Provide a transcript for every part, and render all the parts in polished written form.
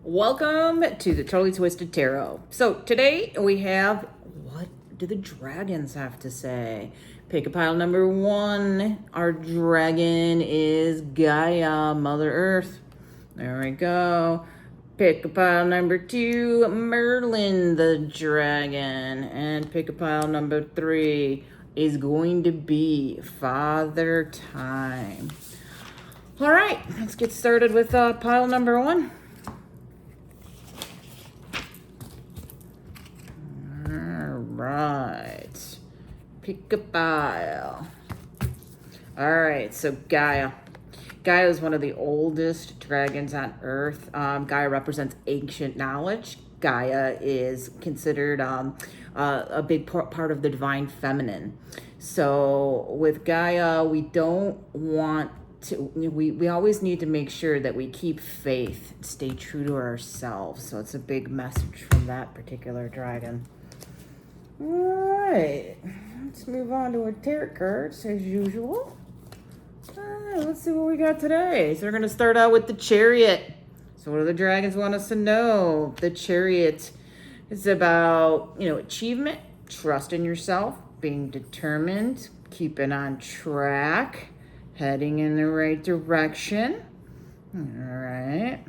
Welcome to the Totally Twisted Tarot. So today we have, what do the dragons have to say? Pick a pile number 1. Our dragon is Gaia, Mother Earth. There we go. Pick a pile number 2, Merlin the dragon. And pick a pile number 3 is going to be Father Time. All right, let's get started with pile number 1. Right. Pick a pile. All right, so Gaia. Gaia is one of the oldest dragons on Earth. Gaia represents ancient knowledge. Gaia is considered a big part of the divine feminine. So with Gaia, we don't want to, we always need to make sure that we keep faith, stay true to ourselves. So it's a big message from that particular dragon. All right, let's move on to our tarot cards as usual. All right, let's see what we got today. So we're going to start out with the Chariot. So what do the dragons want us to know? The Chariot is about, achievement, trust in yourself, being determined, keeping on track, heading in the right direction. All right.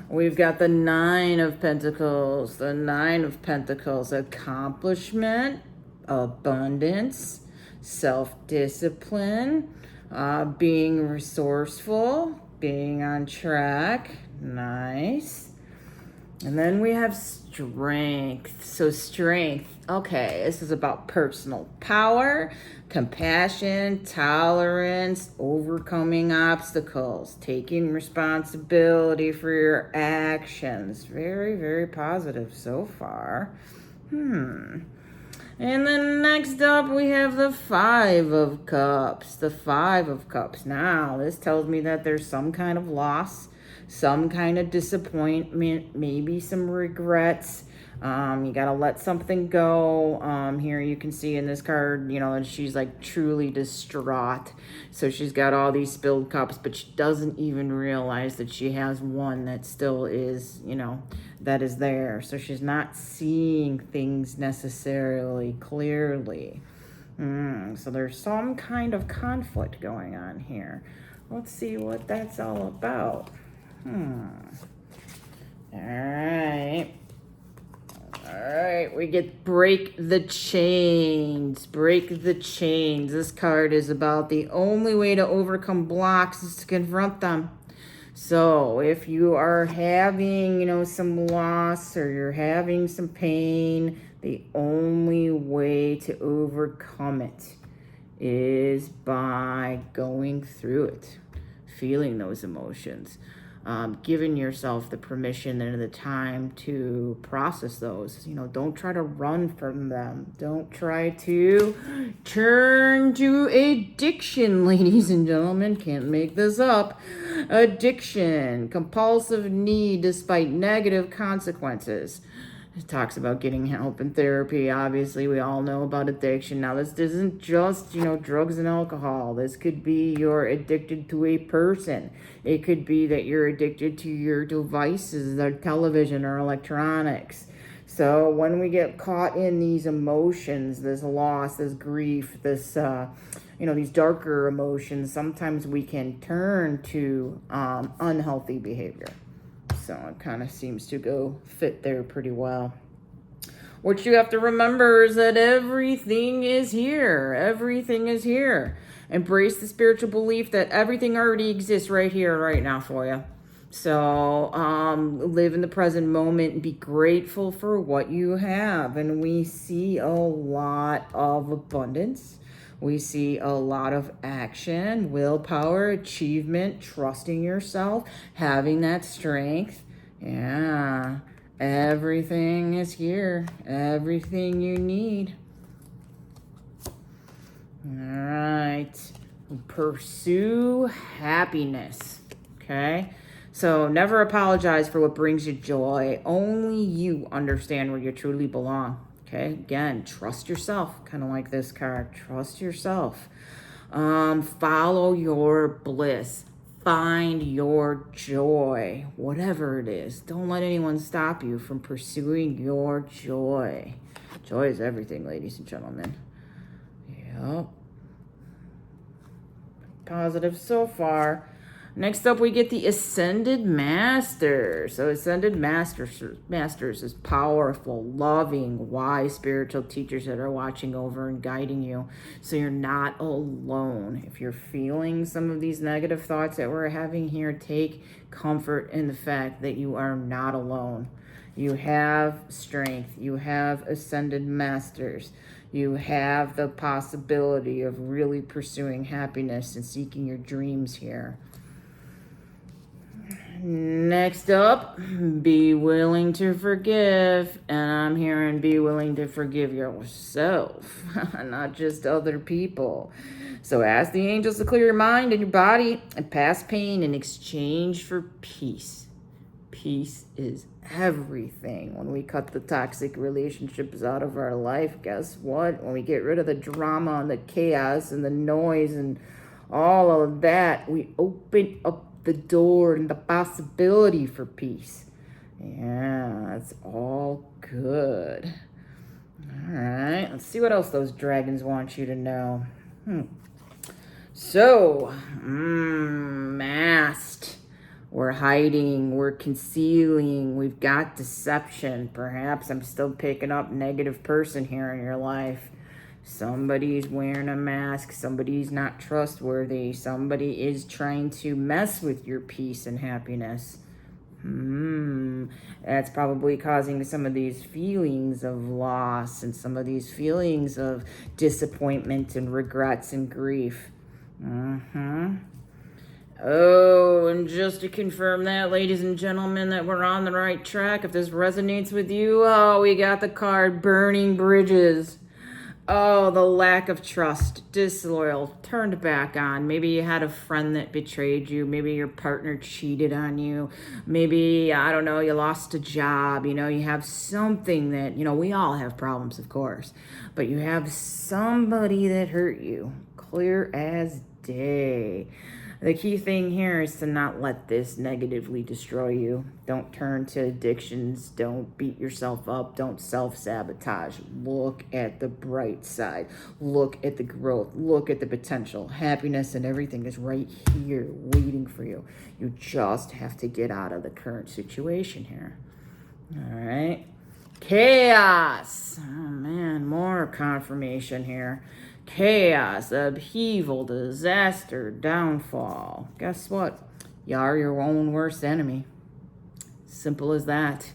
We've got the 9 of Pentacles. The 9 of Pentacles, accomplishment, abundance, self-discipline, being resourceful, being on track. Nice. And then we have strength. So strength, okay, this is about personal power, compassion, tolerance, overcoming obstacles, taking responsibility for your actions. Very, very positive so far. And then next up, we have the 5 of Cups. The 5 of Cups. Now, this tells me that there's some kind of loss, some kind of disappointment, maybe some regrets. You got to let something go. Here you can see in this card, and she's like truly distraught. So she's got all these spilled cups, but she doesn't even realize that she has one that still is, that is there. So she's not seeing things necessarily clearly. So there's some kind of conflict going on here. Let's see what that's all about. All right, we get break the chains. Break the chains. This card is about the only way to overcome blocks is to confront them. So if you are having, some loss or you're having some pain, the only way to overcome it is by going through it, feeling those emotions. Giving yourself the permission and the time to process those. Don't try to run from them. Don't try to turn to addiction, ladies and gentlemen. Can't make this up. Addiction, compulsive need despite negative consequences. It talks about getting help and therapy. Obviously, we all know about addiction. Now, this isn't just, drugs and alcohol. This could be you're addicted to a person. It could be that you're addicted to your devices, or television or electronics. So when we get caught in these emotions, this loss, this grief, this, these darker emotions, sometimes we can turn to unhealthy behavior. So it kind of seems to go fit there pretty well. What you have to remember is that everything is here. Everything is here. Embrace the spiritual belief that everything already exists right here, right now for you. So live in the present moment and be grateful for what you have. And we see a lot of abundance. We see a lot of action, willpower, achievement, trusting yourself, having that strength. Yeah, everything is here. Everything you need. All right. Pursue happiness. Okay? So never apologize for what brings you joy. Only you understand where you truly belong. Okay, again, trust yourself, kind of like this card. Trust yourself. Follow your bliss. find your joy, whatever it is. Don't let anyone stop you from pursuing your joy. Joy is everything, ladies and gentlemen. Yep. Positive so far. Next up, we get the Ascended Master. So Ascended Masters is powerful, loving, wise spiritual teachers that are watching over and guiding you. So you're not alone. If you're feeling some of these negative thoughts that we're having here, take comfort in the fact that you are not alone. You have strength. You have Ascended Masters. You have the possibility of really pursuing happiness and seeking your dreams here. Next up, be willing to forgive. And I'm hearing be willing to forgive yourself, not just other people. So ask the angels to clear your mind and your body and past pain in exchange for peace. Peace is everything. When we cut the toxic relationships out of our life, guess what? When we get rid of the drama and the chaos and the noise and all of that, we open up the door and the possibility for peace. Yeah, it's all good. All right, let's see what else those dragons want you to know. So, masked. We're hiding, we're concealing, we've got deception. Perhaps I'm still picking up negative person here in your life. Somebody's wearing a mask. Somebody's not trustworthy. Somebody is trying to mess with your peace and happiness. That's probably causing some of these feelings of loss and some of these feelings of disappointment and regrets and grief. Oh, and just to confirm that, ladies and gentlemen, that we're on the right track, if this resonates with you, we got the card Burning Bridges. Oh, the lack of trust, disloyal, turned back on. Maybe you had a friend that betrayed you. Maybe your partner cheated on you. Maybe, I don't know, you lost a job. You have something that, we all have problems, of course. But you have somebody that hurt you. Clear as day. The key thing here is to not let this negatively destroy you. Don't turn to addictions. Don't beat yourself up. Don't self-sabotage. Look at the bright side. Look at the growth. Look at the potential. Happiness and everything is right here waiting for you. You just have to get out of the current situation here. All right. Chaos. Oh, man, more confirmation here. Chaos, upheaval, disaster, downfall. Guess what? You are your own worst enemy. Simple as that.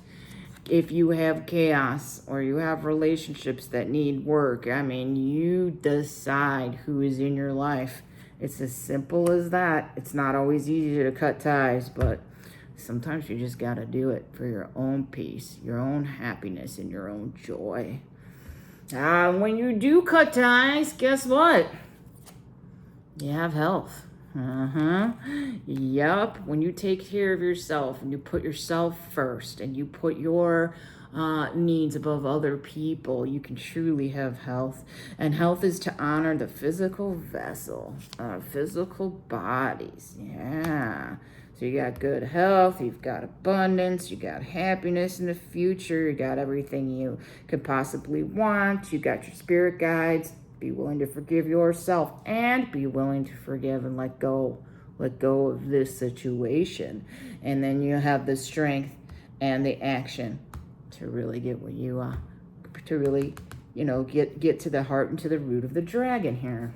If you have chaos or you have relationships that need work, you decide who is in your life. It's as simple as that. It's not always easy to cut ties, but sometimes you just got to do it for your own peace, your own happiness, and your own joy. When you do cut ties, guess what? You have health. Yup. When you take care of yourself and you put yourself first and you put your needs above other people, you can truly have health. And health is to honor the physical vessel, physical bodies. Yeah. So you got good health, you've got abundance, you got happiness in the future, you got everything you could possibly want, you got your spirit guides. Be willing to forgive yourself and be willing to forgive and let go of this situation. And then you have the strength and the action to really get what you to really, get to the heart and to the root of the dragon here.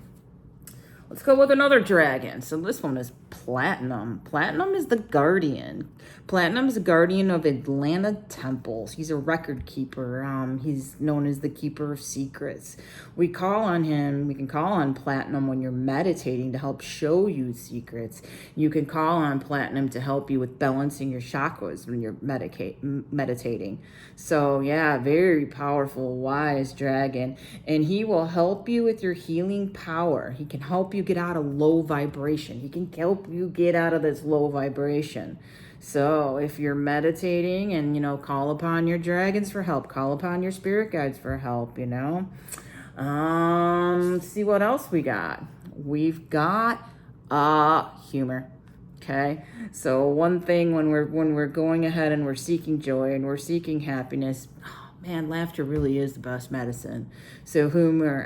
Let's go with another dragon. So this one is Platinum. Platinum is the guardian. Platinum is the guardian of Atlanta temples. He's a record keeper. He's known as the keeper of secrets. We can call on Platinum when you're meditating to help show you secrets. You can call on Platinum to help you with balancing your chakras when you're meditating. So yeah, very powerful, wise dragon. And he will help you with your healing power. He can help you get out of low vibration. He can help you get out of this low vibration. So if you're meditating and, call upon your dragons for help, call upon your spirit guides for help, Let's see what else we got. We've got humor. Okay, so one thing when we're going ahead and we're seeking joy and we're seeking happiness, oh man, laughter really is the best medicine. So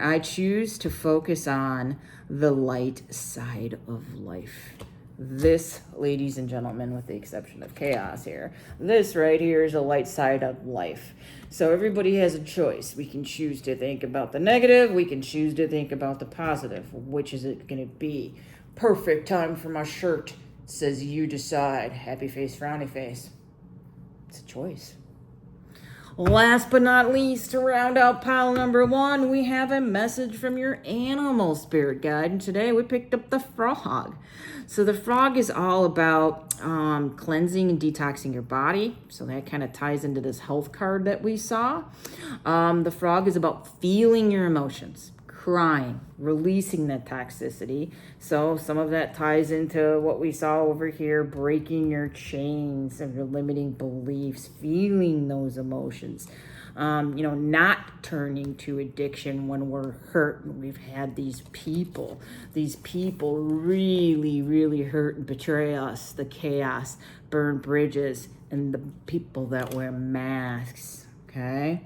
I choose to focus on the light side of life. This, ladies and gentlemen, with the exception of chaos here, this right here is a light side of life. So everybody has a choice. We can choose to think about the negative. We can choose to think about the positive. Which is it going to be? Perfect time for my shirt. Says you decide. Happy face, frowny face. It's a choice. Last but not least, to round out pile number 1, we have a message from your animal spirit guide. And today we picked up the frog. So the frog is all about cleansing and detoxing your body. So that kind of ties into this health card that we saw. The frog is about feeling your emotions, crying, releasing that toxicity. So some of that ties into what we saw over here, breaking your chains of your limiting beliefs, feeling those emotions. Not turning to addiction when we're hurt. We've had these people really, really hurt and betray us, the chaos, burn bridges, and the people that wear masks, okay?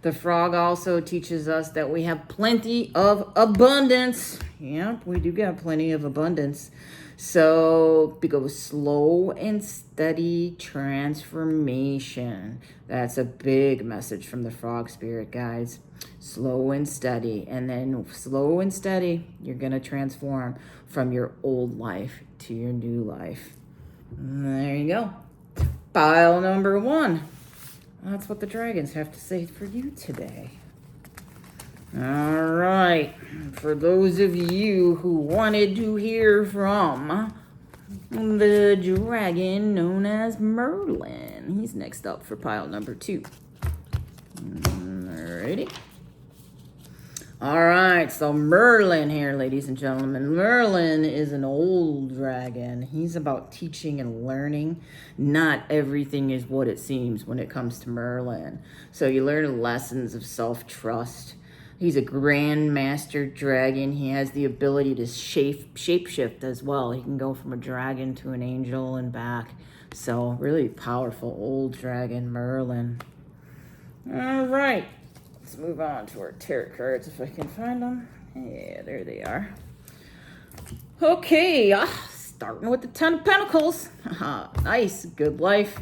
The frog also teaches us that we have plenty of abundance. Yep, we do got plenty of abundance. So we go slow and steady transformation. That's a big message from the frog spirit guides. Slow and steady. And then slow and steady, you're going to transform from your old life to your new life. And there you go. Pile number 1. That's what the dragons have to say for you today. All right. For those of you who wanted to hear from the dragon known as Merlin, he's next up for pile number 2. Alrighty. All right, so Merlin here, ladies and gentlemen. Merlin is an old dragon. He's about teaching and learning. Not everything is what it seems when it comes to Merlin. So you learn lessons of self-trust. He's a grandmaster dragon. He has the ability to shapeshift as well. He can go from a dragon to an angel and back. So really powerful old dragon, Merlin. All right. Let's move on to our tarot cards if I can find them. Yeah, there they are. Okay, starting with the 10 of Pentacles. Nice, good life,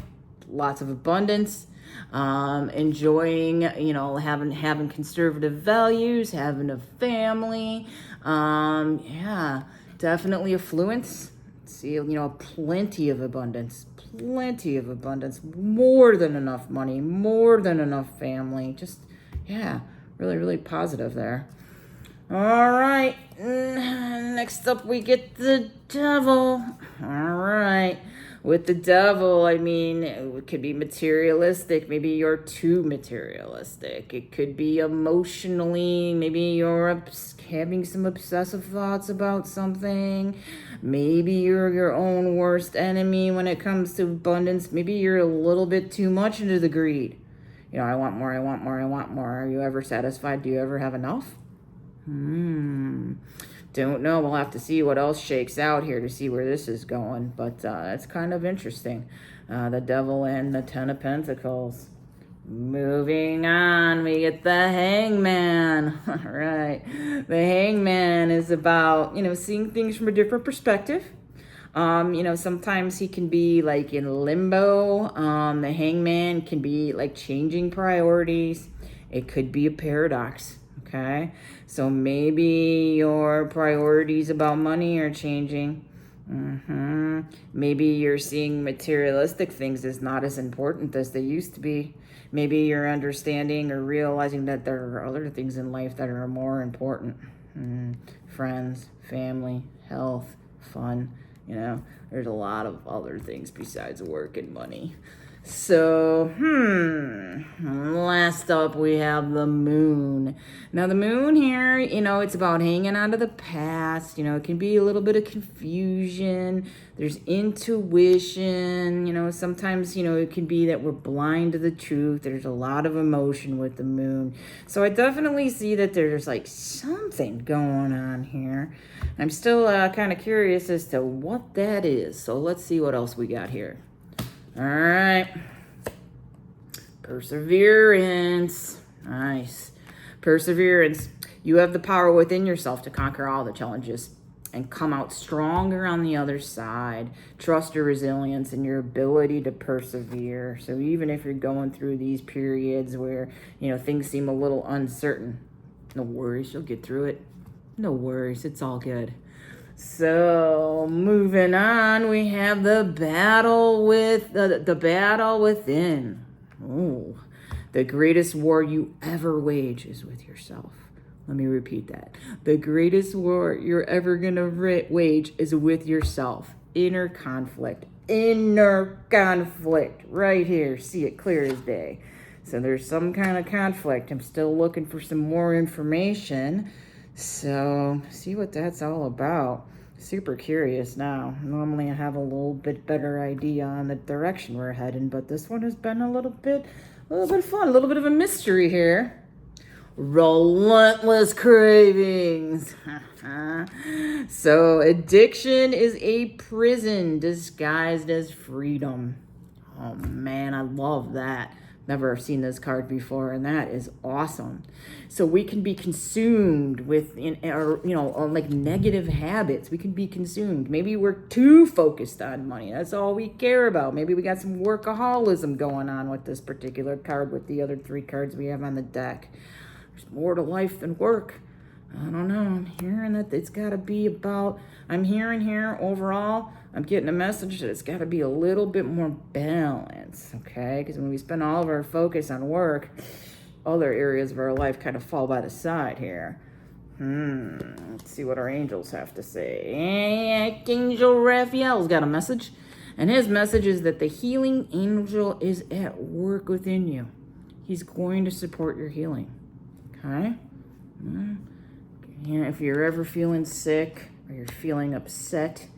lots of abundance, enjoying, having conservative values, having a family. Yeah, definitely affluence. See, plenty of abundance, more than enough money, more than enough family. Just, yeah, really, really positive there. All right, next up we get the devil. All right, with the devil, it could be materialistic. Maybe you're too materialistic. It could be emotionally, maybe you're having some obsessive thoughts about something. Maybe you're your own worst enemy when it comes to abundance. Maybe you're a little bit too much into the greed. I want more, I want more, I want more. Are you ever satisfied? Do you ever have enough? Don't know. We'll have to see what else shakes out here to see where this is going. But it's kind of interesting. The devil and the 10 of Pentacles. Moving on, we get the Hangman. All right. The Hangman is about, seeing things from a different perspective. Sometimes he can be like in limbo. The Hangman can be like changing priorities. It could be a paradox. Okay. So maybe your priorities about money are changing. Maybe you're seeing materialistic things as not as important as they used to be. Maybe you're understanding or realizing that there are other things in life that are more important. Friends, family, health, fun. There's a lot of other things besides work and money. So, last up we have the moon. Now the moon here, it's about hanging on to the past. It can be a little bit of confusion. There's intuition. Sometimes, it can be that we're blind to the truth. There's a lot of emotion with the moon. So I definitely see that there's like something going on here. I'm still kind of curious as to what that is. So let's see what else we got here. All right. Perseverance. Nice. Perseverance. You have the power within yourself to conquer all the challenges and come out stronger on the other side. Trust your resilience and your ability to persevere. So even if you're going through these periods where, things seem a little uncertain, no worries, you'll get through it. No worries, it's all good. So moving on, we have the battle with the battle within. Oh, the greatest war you ever wage is with yourself. Let me repeat that. The greatest war you're ever gonna wage is with yourself. Inner conflict, right here. See it clear as day. So there's some kind of conflict. I'm still looking for some more information. So, see what that's all about. Super curious now. Normally I have a little bit better idea on the direction we're heading, but this one has been a little bit fun, a little bit of a mystery here. Relentless cravings. So, addiction is a prison disguised as freedom. Oh man, I love that. Never seen this card before, and that is awesome. So we can be consumed with, like negative habits. We can be consumed. Maybe we're too focused on money. That's all we care about. Maybe we got some workaholism going on with this particular card, with the other 3 cards we have on the deck. There's more to life than work. I don't know. I'm hearing that it's got to be about, I'm hearing here overall, I'm getting a message that it's got to be a little bit more balance, okay? Because when we spend all of our focus on work, other areas of our life kind of fall by the side here. Let's see what our angels have to say. Archangel Raphael's got a message. And his message is that the healing angel is at work within you. He's going to support your healing, okay? If you're ever feeling sick or you're feeling upset,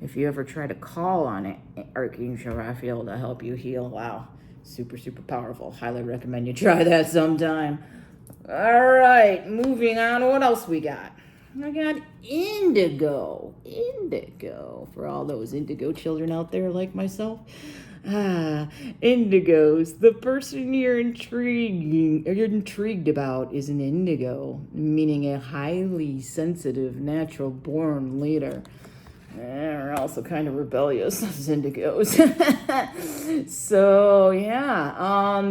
if you ever try to call on it, Archangel Raphael to help you heal, wow, super, super powerful. Highly recommend you try that sometime. All right, moving on. What else we got? I got indigo. Indigo. For all those indigo children out there like myself. Indigos. The person you're intrigued about is an indigo, meaning a highly sensitive, natural-born leader. They're also kind of rebellious, those indigos. So, yeah.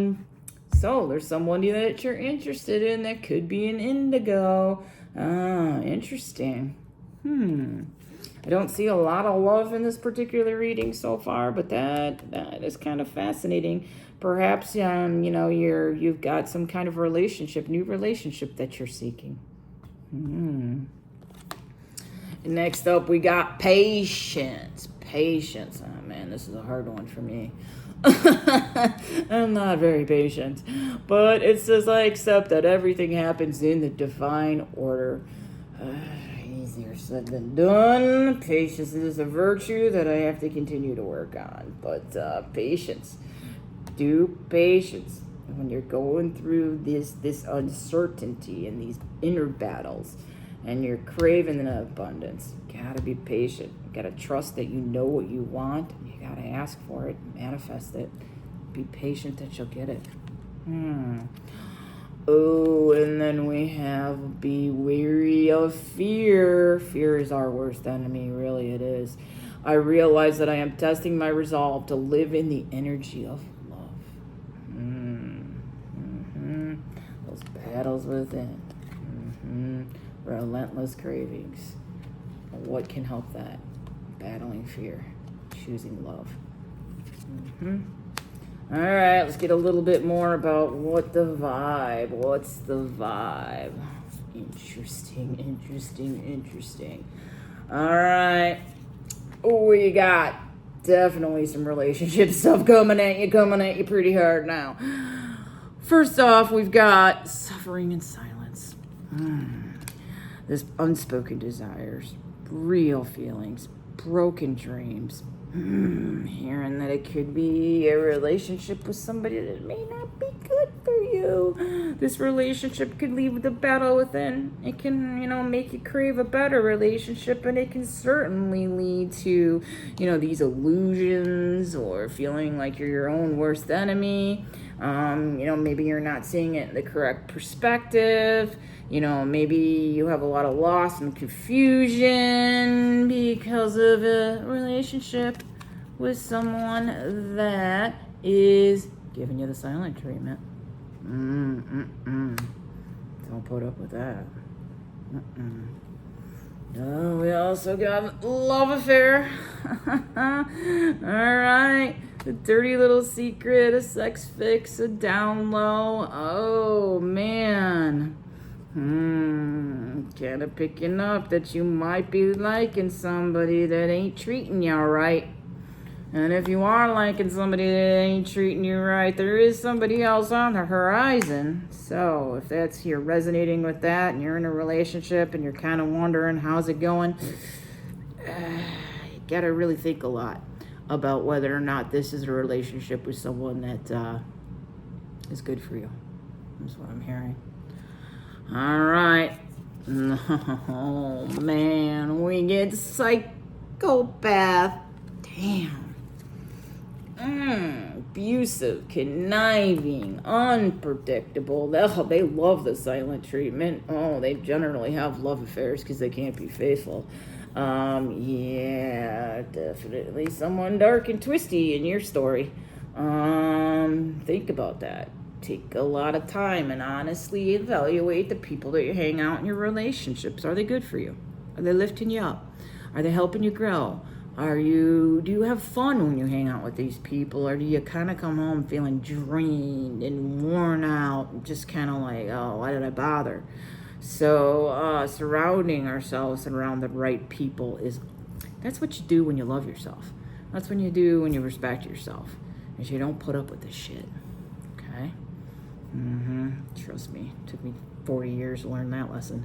So, there's somebody that you're interested in that could be an indigo. Interesting. I don't see a lot of love in this particular reading so far, but that is kind of fascinating. Perhaps, you've got some kind of new relationship that you're seeking. Next up, we got patience. Patience. Oh, man, this is a hard one for me. I'm not very patient. But it says, I accept that everything happens in the divine order. Easier said than done. Patience is a virtue that I have to continue to work on. But patience. Do patience. When you're going through this uncertainty and these inner battles, and you're craving an abundance, you gotta be patient. You gotta trust that you know what you want. You gotta ask for it, manifest it. Be patient that you'll get it. Oh, and then we have be wary of fear. Fear is our worst enemy, really it is. I realize that I am testing my resolve to live in the energy of love. Those battles within. Relentless cravings. What can help that? Battling fear. Choosing love. All right, let's get a little bit more about what's the vibe. Interesting. All right. Oh, we got Definitely some relationship stuff coming at you pretty hard now. First off, we've got suffering in silence. This unspoken desires, real feelings, broken dreams. Hearing that it could be a relationship with somebody that may not be good for you. This relationship could leave the battle within. It can, make you crave a better relationship, and it can certainly lead to, these illusions or feeling like you're your own worst enemy. Maybe you're not seeing it in the correct perspective. Maybe you have a lot of loss and confusion because of a relationship with someone that is giving you the silent treatment. Don't put up with that. Oh, we also got love affair. All right. A dirty little secret, a sex fix, a down low. Oh, man. Kind of picking up that you might be liking somebody that ain't treating you right. And if you are liking somebody that ain't treating you right, there is somebody else on the horizon. So if you're resonating with that and you're in a relationship and you're kind of wondering how's it going, you gotta really think a lot about whether or not this is a relationship with someone that is good for you. That's what I'm hearing. All right. Oh, man. We get psychopath. Damn. Abusive, conniving, unpredictable. They love the silent treatment. Oh, they generally have love affairs because they can't be faithful. Yeah, definitely someone dark and twisty in your story. Think about that. Take a lot of time and honestly evaluate the people that you hang out in your relationships. Are they good for you? Are they lifting you up? Are they helping you grow? Do you have fun when you hang out with these people? Or do you kind of come home feeling drained and worn out and just kind of like, oh, why did I bother? So surrounding ourselves around the right people that's what you do when you love yourself. That's what you do when you respect yourself. Is you don't put up with this shit. Okay? Trust me. It took me 40 years to learn that lesson.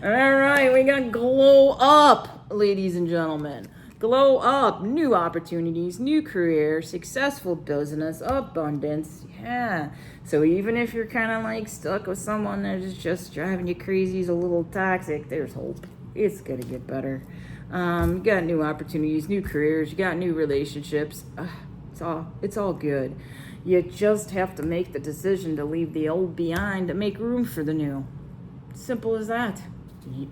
All right, we got glow up, ladies and gentlemen. Glow up, new opportunities, new career, successful business, abundance. Yeah. So even if you're kind of like stuck with someone that is just driving you crazy, is a little toxic, there's hope. It's going to get better. You got new opportunities, new careers, you got new relationships. It's all good. You just have to make the decision to leave the old behind to make room for the new. Simple as that.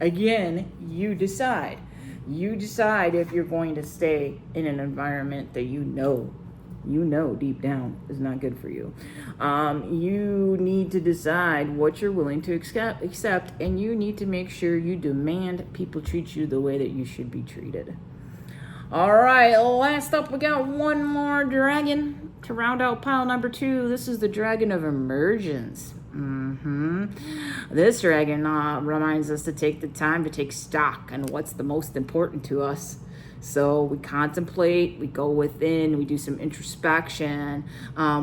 Again, you decide. You decide if you're going to stay in an environment that you know deep down is not good for you. You need to decide what you're willing to accept, and you need to make sure you demand people treat you the way that you should be treated. All right, last up, we got one more dragon to round out pile number 2. This is the Dragon of Emergence. This dragon reminds us to take the time to take stock on what's the most important to us. So we contemplate, we go within, we do some introspection,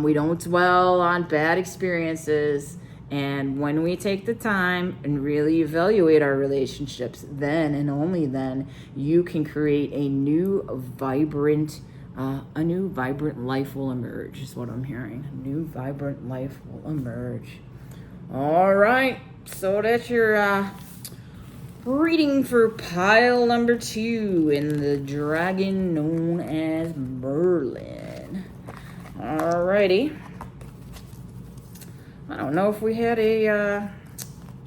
we don't dwell on bad experiences. And when we take the time and really evaluate our relationships, then and only then, you can create a new vibrant life will emerge, is what I'm hearing. A new vibrant life will emerge. All right, so that's your reading for pile number 2 in the dragon known as Merlin. Alrighty. I don't know if we had a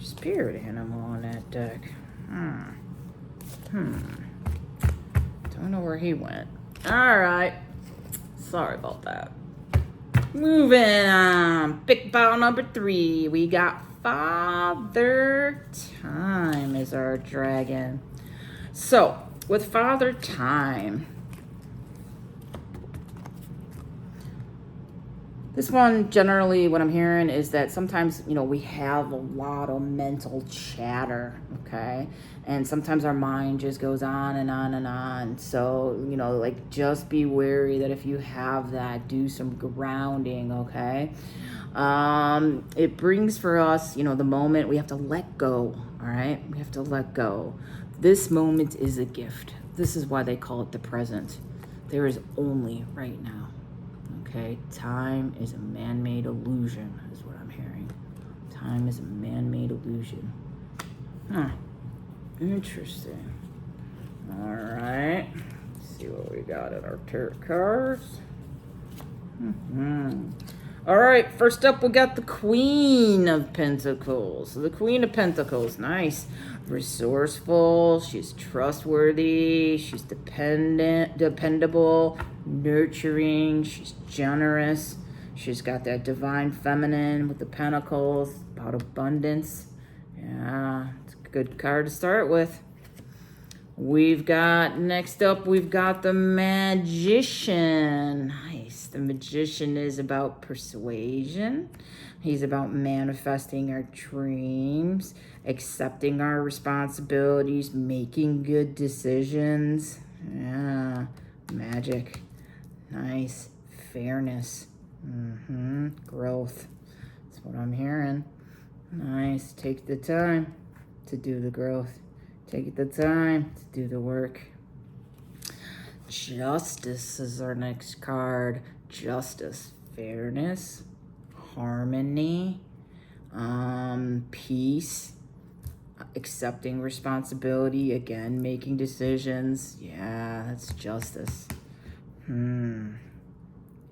spirit animal on that deck. Don't know where he went. Alright. Sorry about that. Moving on. Pick pile number 3. We got Father Time is our dragon. So, with Father Time, This one, generally, what I'm hearing is that sometimes, we have a lot of mental chatter, okay? And sometimes our mind just goes on and on and on. So, like, just be wary that if you have that, do some grounding, okay? It brings for us, the moment we have to let go, all right? We have to let go. This moment is a gift. This is why they call it the present. There is only right now. Okay, time is a man-made illusion, is what I'm hearing. Time is a man-made illusion. Huh. Interesting. All right. Let's see what we got in our tarot cards. All right, first up we got the Queen of Pentacles. The Queen of Pentacles, nice. Resourceful, she's trustworthy, she's dependable, nurturing, she's generous. She's got that divine feminine with the pentacles, about abundance. Yeah, it's a good card to start with. Next up, we've got the Magician. Nice. The Magician is about persuasion. He's about manifesting our dreams, accepting our responsibilities, making good decisions. Yeah, magic. Nice. Fairness. Growth. That's what I'm hearing. Nice. Take the time to do the growth. Take the time to do the work. Justice is our next card. Justice, fairness, harmony, peace, accepting responsibility, again, making decisions. Yeah, that's justice.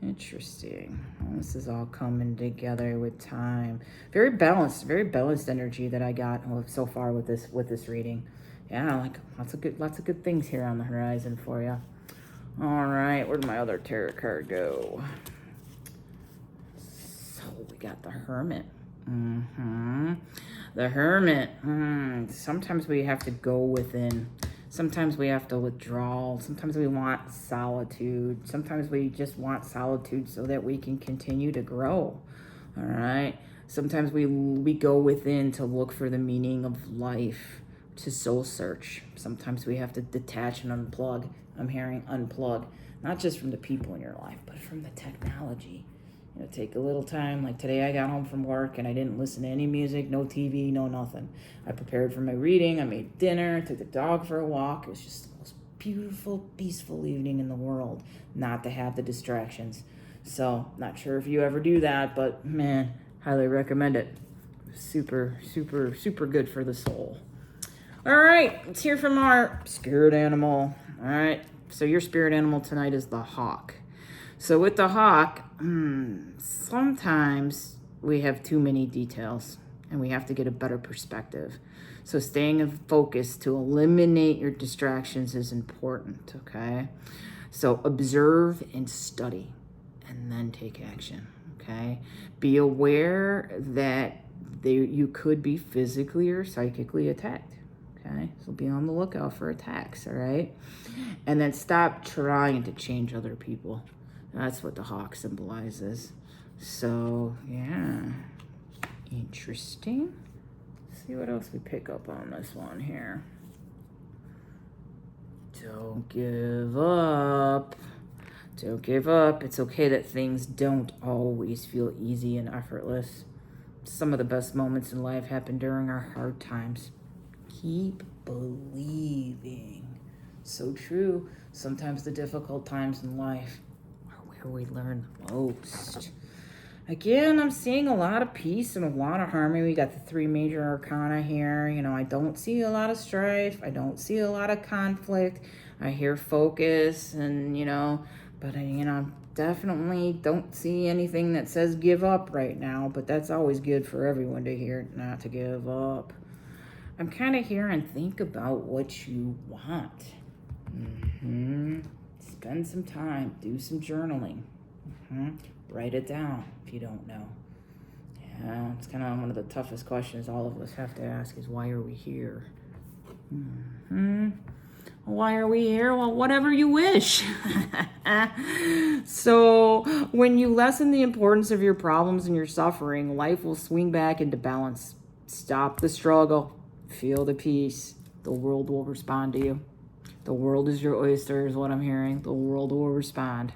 Interesting. Well, this is all coming together with time. Very balanced energy that I got so far with this reading. Yeah, like lots of good things here on the horizon for you. All right, where'd my other tarot card go? So we got the Hermit. The Hermit. Sometimes we have to go within. Sometimes we have to withdraw. Sometimes we want solitude. Sometimes we just want solitude so that we can continue to grow. All right. Sometimes we go within to look for the meaning of life, to soul search. Sometimes we have to detach and unplug. I'm hearing unplug, not just from the people in your life, but from the technology. Take a little time. Like today I got home from work and I didn't listen to any music, no TV, no nothing. I prepared for my reading. I made dinner, took the dog for a walk. It was just the most beautiful, peaceful evening in the world, not to have the distractions. So, not sure if you ever do that, but man, highly recommend it. Super, super, super good for the soul. All right, let's hear from our spirit animal. All right, so your spirit animal tonight is the hawk. So with the hawk, sometimes we have too many details and we have to get a better perspective. So staying in focus to eliminate your distractions is important, okay? So observe and study and then take action, okay? Be aware that you could be physically or psychically attacked. Okay, so be on the lookout for attacks, all right? And then stop trying to change other people. That's what the hawk symbolizes. So, yeah, interesting. Let's see what else we pick up on this one here. Don't give up. Don't give up. It's okay that things don't always feel easy and effortless. Some of the best moments in life happen during our hard times. Keep believing. So true. Sometimes the difficult times in life are where we learn the most. Again, I'm seeing a lot of peace and a lot of harmony. We got the 3 major arcana here. I don't see a lot of strife. I don't see a lot of conflict. I hear focus and, but definitely don't see anything that says give up right now. But that's always good for everyone to hear, not to give up. I'm kind of hearing think about what you want. Spend some time, do some journaling. Write it down if you don't know. Yeah, it's kind of one of the toughest questions all of us have to ask is why are we here? Why are we here? Well, whatever you wish. So when you lessen the importance of your problems and your suffering, life will swing back into balance. Stop the struggle. Feel the peace. The world will respond to you. The world is your oyster, is what I'm hearing. The world will respond.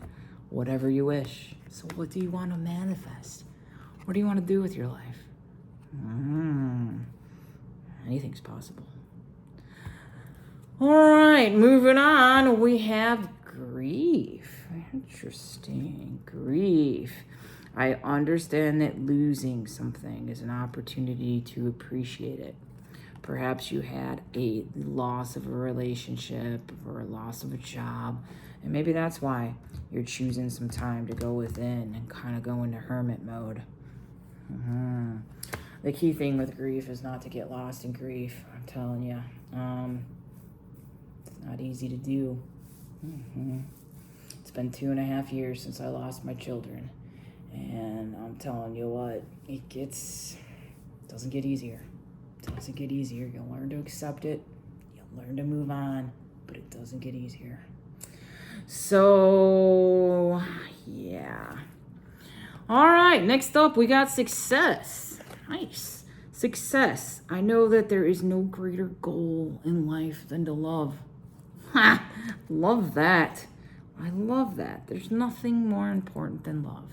Whatever you wish. So what do you want to manifest? What do you want to do with your life? Anything's possible. All right, moving on. We have grief. Interesting. Grief. I understand that losing something is an opportunity to appreciate it. Perhaps you had a loss of a relationship or a loss of a job, and maybe that's why you're choosing some time to go within and kind of go into hermit mode. The key thing with grief is not to get lost in grief. I'm telling you. It's not easy to do. It's been 2.5 years since I lost my children. And I'm telling you what, doesn't get easier. It doesn't get easier. You'll learn to accept it. You'll learn to move on. But it doesn't get easier. So, yeah. All right, next up, we got success. Nice. Success. I know that there is no greater goal in life than to love. Ha! Love that. I love that. There's nothing more important than love.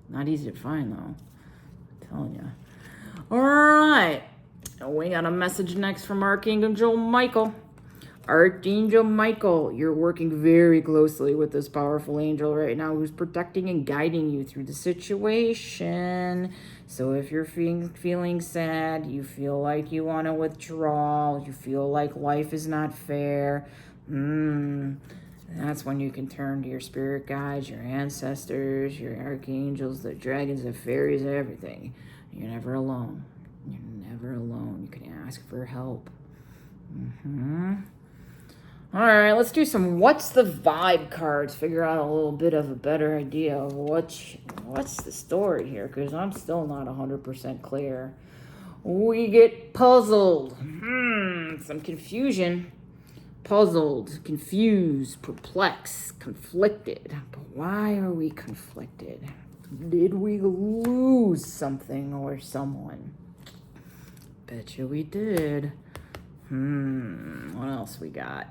Not easy to find, though. I'm telling you. All right. We got a message next from Archangel Michael. Archangel Michael, you're working very closely with this powerful angel right now who's protecting and guiding you through the situation. So if you're feeling sad, you feel like you want to withdraw, you feel like life is not fair, that's when you can turn to your spirit guides, your ancestors, your archangels, the dragons, the fairies, everything. You're never alone. You're never alone. You can ask for help. All right, let's do some what's the vibe cards. Figure out a little bit of a better idea of what's the story here, because I'm still not 100% clear. We get puzzled. Some confusion. Puzzled, confused, perplexed, conflicted. But why are we conflicted? Did we lose something or someone? Betcha we did. What else we got?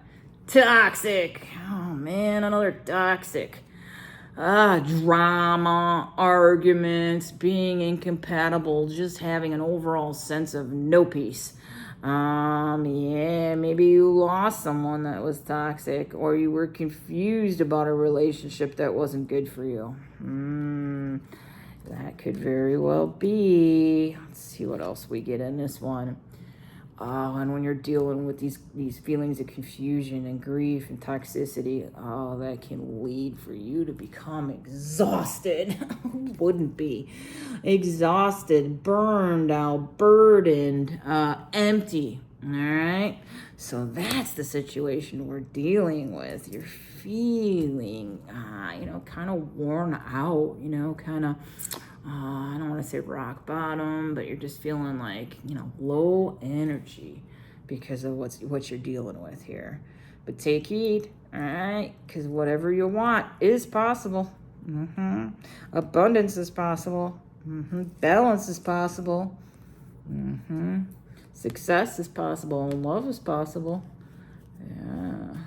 Toxic. Oh man, another toxic. Drama, arguments, being incompatible, just having an overall sense of no peace. Yeah, maybe you lost someone that was toxic, or you were confused about a relationship that wasn't good for you. That could very well be. Let's see what else we get in this one. And when you're dealing with these feelings of confusion and grief and toxicity, that can lead for you to become exhausted. Who wouldn't be? Exhausted, burned out, burdened, empty. All right? So that's the situation we're dealing with. You're feeling, kind of worn out, kind of... I don't want to say rock bottom, but you're just feeling like, low energy because of what you're dealing with here. But take heed, all right? Because whatever you want is possible. Abundance is possible. Balance is possible. Success is possible. And love is possible. Yeah.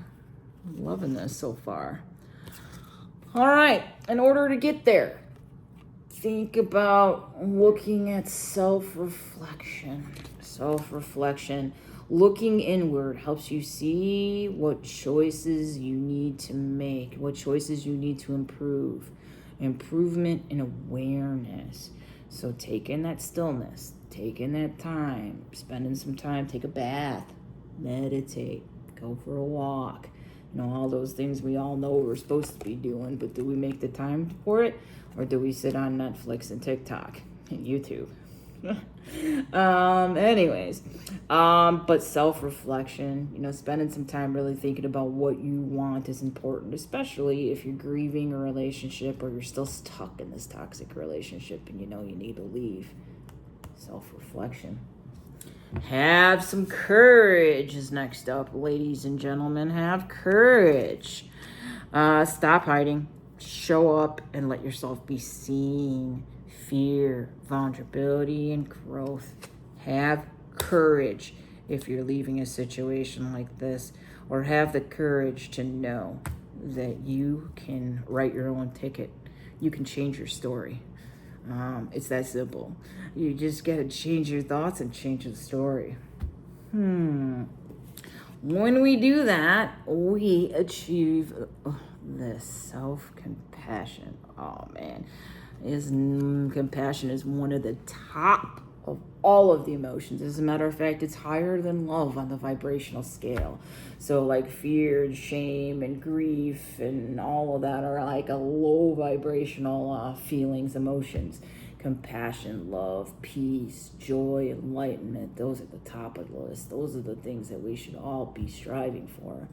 I'm loving this so far. All right. In order to get there, think about looking at self-reflection. Self-reflection. Looking inward helps you see what choices you need to make, what choices you need to improve. Improvement and awareness. So take in that stillness, take in that time, spending some time, take a bath, meditate, go for a walk. All those things we all know we're supposed to be doing, but do we make the time for it? Or do we sit on Netflix and TikTok and YouTube? But self-reflection, spending some time really thinking about what you want is important, especially if you're grieving a relationship or you're still stuck in this toxic relationship and you need to leave. Self-reflection. Have some courage is next up, ladies and gentlemen. Have courage. Stop hiding. Show up and let yourself be seen. Fear, vulnerability, and growth. Have courage if you're leaving a situation like this, or have the courage to know that you can write your own ticket. You can change your story. It's that simple. You just got to change your thoughts and change the story. When we do that, we achieve this self-compassion. Oh man, compassion is one of the top of all of the emotions. As a matter of fact, it's higher than love on the vibrational scale. So like fear and shame and grief and all of that are like a low vibrational feelings, emotions. Compassion, love, peace, joy, enlightenment, those are the top of the list. Those are the things that we should all be striving for.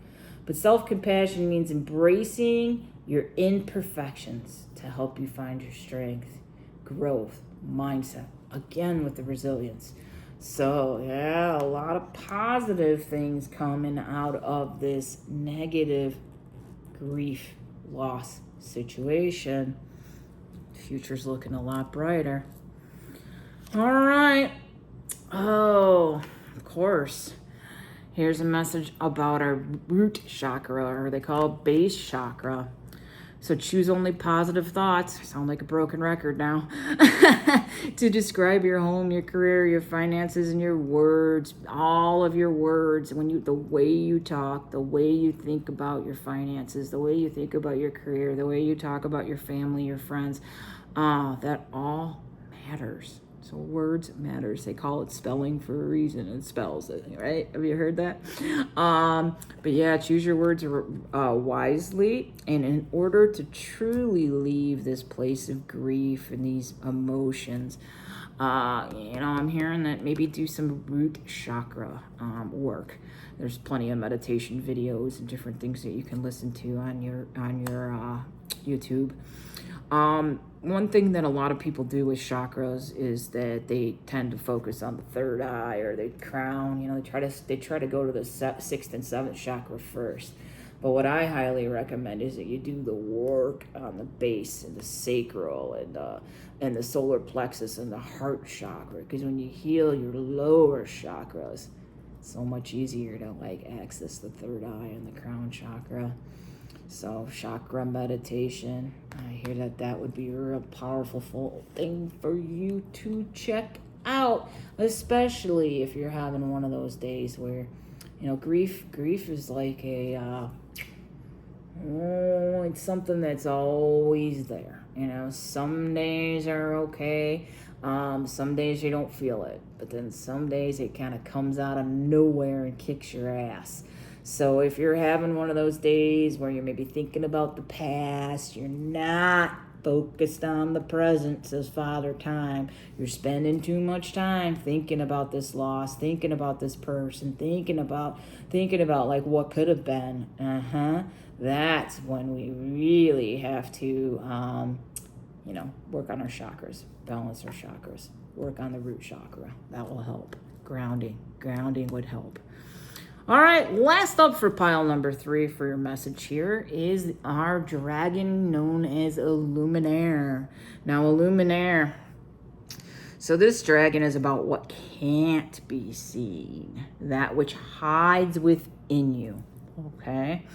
But self-compassion means embracing your imperfections to help you find your strength, growth, mindset, again with the resilience. So yeah, a lot of positive things coming out of this negative grief, loss situation. Future's looking a lot brighter. All right. Oh, of course. Here's a message about our root chakra, or they call it base chakra. So choose only positive thoughts. I sound like a broken record now. To describe your home, your career, your finances, and your words. All of your words. The way you talk, the way you think about your finances, the way you think about your career, the way you talk about your family, your friends. That all matters. So words matters. They call it spelling for a reason. It spells it, right? Have you heard that? But yeah, choose your words wisely. And in order to truly leave this place of grief and these emotions, I'm hearing that maybe do some root chakra work. There's plenty of meditation videos and different things that you can listen to on your YouTube. One thing that a lot of people do with chakras is that they tend to focus on the third eye or the crown. They try to go to the sixth and seventh chakra first. But what I highly recommend is that you do the work on the base and the sacral and the solar plexus and the heart chakra. Because when you heal your lower chakras, it's so much easier to access the third eye and the crown chakra. So chakra meditation, I hear that would be a real powerful thing for you to check out, especially if you're having one of those days where, grief is like it's something that's always there. Some days are okay. Some days you don't feel it, but then some days it kind of comes out of nowhere and kicks your ass. So if you're having one of those days where you're maybe thinking about the past, you're not focused on the present, says Father Time. You're spending too much time thinking about this loss, thinking about this person, thinking about like what could have been. That's when we really have to, work on our chakras, balance our chakras, work on the root chakra. That will help. Grounding would help. All right, last up for pile number 3 for your message here is our dragon known as Illuminare. Now, Illuminare. So this dragon is about what can't be seen, that which hides within you. Okay?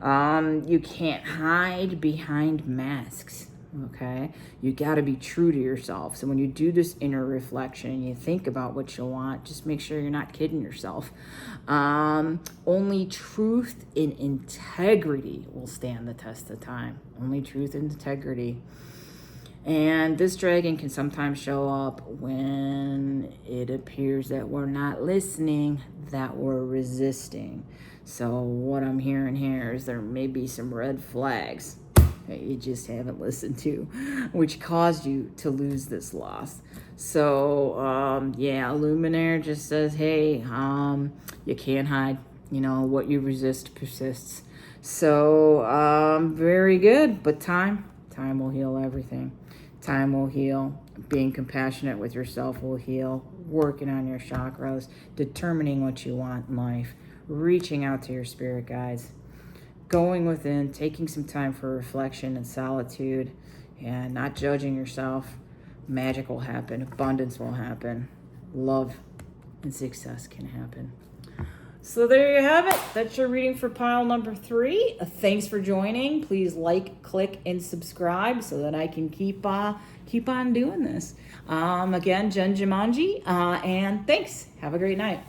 You can't hide behind masks. Okay, you got to be true to yourself. So when you do this inner reflection and you think about what you want, just make sure you're not kidding yourself. Only truth and integrity will stand the test of time. Only truth and integrity. And this dragon can sometimes show up when it appears that we're not listening, that we're resisting. So what I'm hearing here is there may be some red flags that you just haven't listened to, which caused you to lose this loss. So, Illuminare just says, hey, you can't hide. What you resist persists. So, very good. But time will heal everything. Time will heal. Being compassionate with yourself will heal. Working on your chakras, determining what you want in life, reaching out to your spirit guides, going within, taking some time for reflection and solitude, and not judging yourself. Magic will happen. Abundance will happen. Love and success can happen. So there you have it. That's your reading for pile number 3. Thanks for joining. Please like, click, and subscribe so that I can keep on doing this. Again, Jen Jumanji, and thanks. Have a great night.